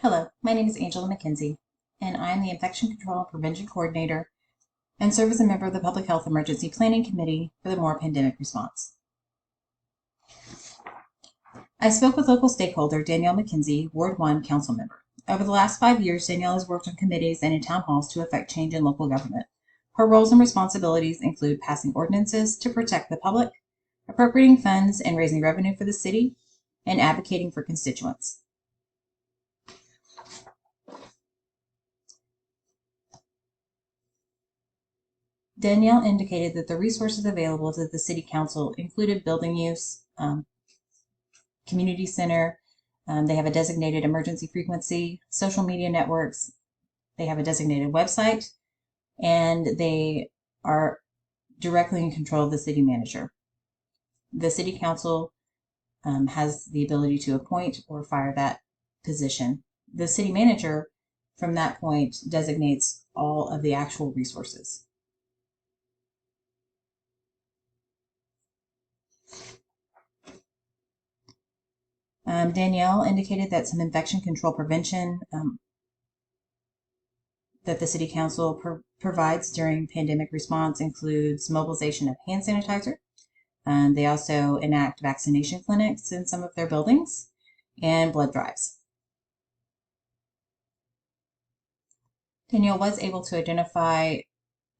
Hello, my name is Angela McKenzie, and I am the Infection Control and Prevention Coordinator and serve as a member of the Public Health Emergency Planning Committee for the Moore Pandemic Response. I spoke with local stakeholder Danielle McKenzie, Ward 1 Council Member. Over the last 5 years, Danielle has worked on committees and in town halls to effect change in local government. Her roles and responsibilities include passing ordinances to protect the public, appropriating funds and raising revenue for the city, and advocating for constituents. Danielle indicated that the resources available to the City Council included building use, community center, they have a designated emergency frequency, social media networks, they have a designated website, and they are directly in control of the city manager. The City Council has the ability to appoint or fire that position. The city manager, from that point, designates all of the actual resources. Danielle indicated that some infection control prevention that the City Council provides during pandemic response includes mobilization of hand sanitizer. They also enact vaccination clinics in some of their buildings and blood drives. Danielle was able to identify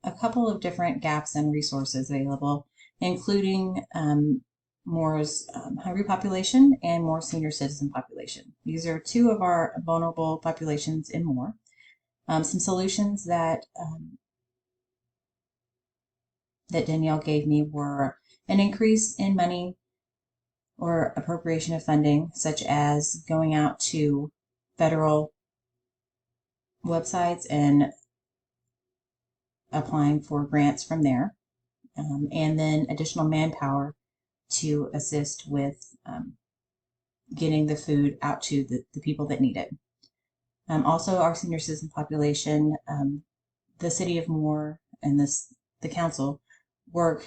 a couple of different gaps and resources available, including Moore's hungry population and Moore senior citizen population. These are two of our vulnerable populations in Moore. Some solutions that Danielle gave me were an increase in money or appropriation of funding, such as going out to federal websites and applying for grants from there, and then additional manpower to assist with getting the food out to the people that need it. Also, our senior citizen population, the City of Moore and the council work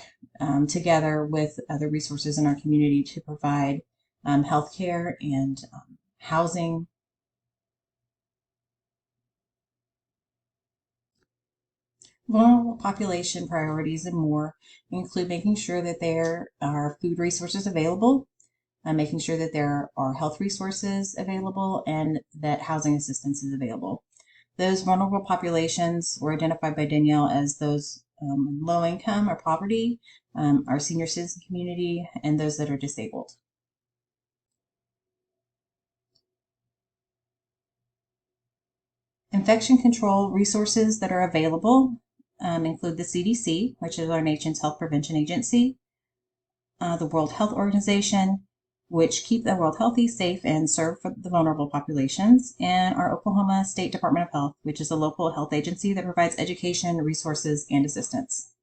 together with other resources in our community to provide healthcare and housing. Vulnerable population priorities and more include making sure that there are food resources available, making sure that there are health resources available, and that housing assistance is available. Those vulnerable populations were identified by Danielle as those low income or poverty, our senior citizen community, and those that are disabled. Infection control resources that are available include the CDC, which is our nation's health prevention agency, the World Health Organization, which keep the world healthy, safe, and serve for the vulnerable populations, and our Oklahoma State Department of Health, which is a local health agency that provides education, resources, and assistance.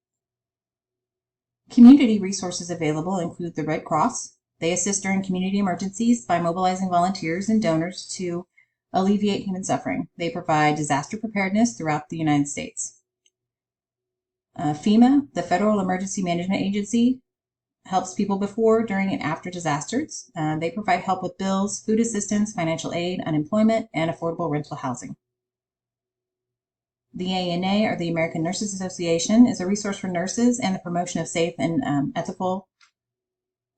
Community resources available include the Red Cross. They assist during community emergencies by mobilizing volunteers and donors to alleviate human suffering. They provide disaster preparedness throughout the United States. FEMA, the Federal Emergency Management Agency, helps people before, during, and after disasters. They provide help with bills, food assistance, financial aid, unemployment, and affordable rental housing. The ANA, or the American Nurses Association, is a resource for nurses and the promotion of safe and ethical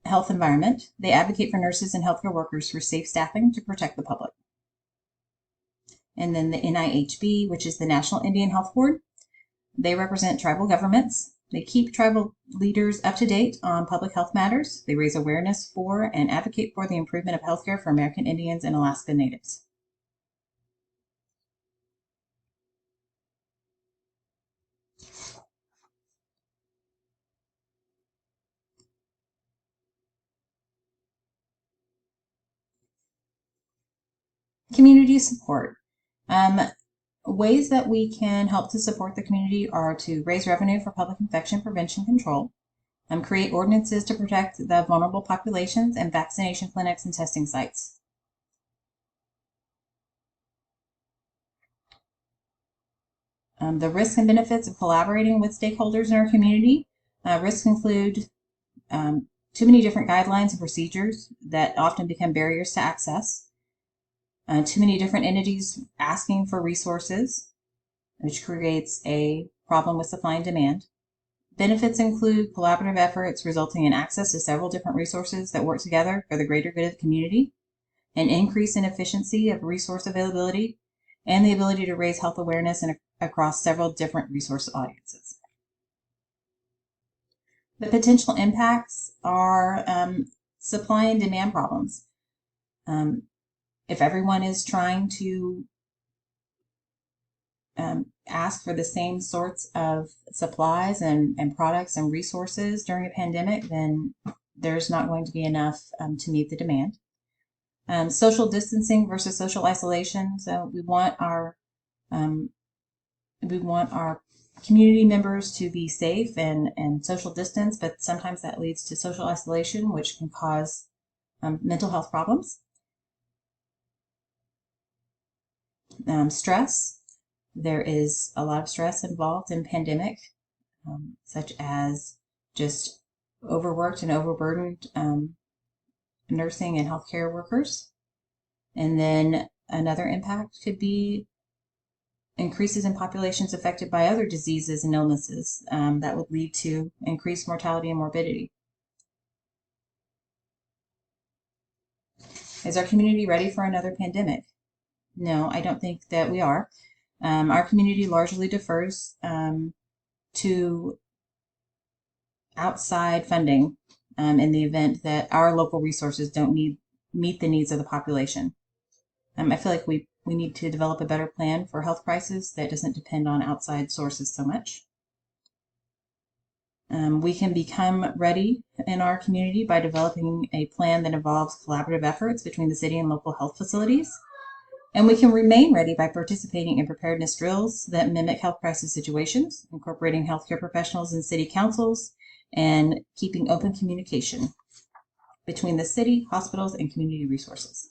health environment. They advocate for nurses and healthcare workers for safe staffing to protect the public. And then the NIHB, which is the National Indian Health Board. They represent tribal governments. They keep tribal leaders up to date on public health matters. They raise awareness for and advocate for the improvement of healthcare for American Indians and Alaska Natives. Community support. Ways that we can help to support the community are to raise revenue for public infection prevention control, create ordinances to protect the vulnerable populations, and vaccination clinics and testing sites. The risks and benefits of collaborating with stakeholders in our community. Risks include too many different guidelines and procedures that often become barriers to access. Too many different entities asking for resources, which creates a problem with supply and demand. Benefits include collaborative efforts resulting in access to several different resources that work together for the greater good of the community, an increase in efficiency of resource availability, and the ability to raise health awareness across several different resource audiences. The potential impacts are supply and demand problems. If everyone is trying to ask for the same sorts of supplies and products and resources during a pandemic, then there's not going to be enough to meet the demand. Social distancing versus social isolation. So we want our community members to be safe and social distance, but sometimes that leads to social isolation, which can cause mental health problems. Stress. There is a lot of stress involved in pandemic, such as just overworked and overburdened nursing and healthcare workers. And then another impact could be increases in populations affected by other diseases and illnesses that would lead to increased mortality and morbidity. Is our community ready for another pandemic? No, I don't think that we are. Our community largely defers to outside funding in the event that our local resources don't meet the needs of the population. I feel like we need to develop a better plan for health crisis that doesn't depend on outside sources so much. We can become ready in our community by developing a plan that involves collaborative efforts between the city and local health facilities. And we can remain ready by participating in preparedness drills that mimic health crisis situations, incorporating healthcare professionals in city councils, and keeping open communication between the city, hospitals, and community resources.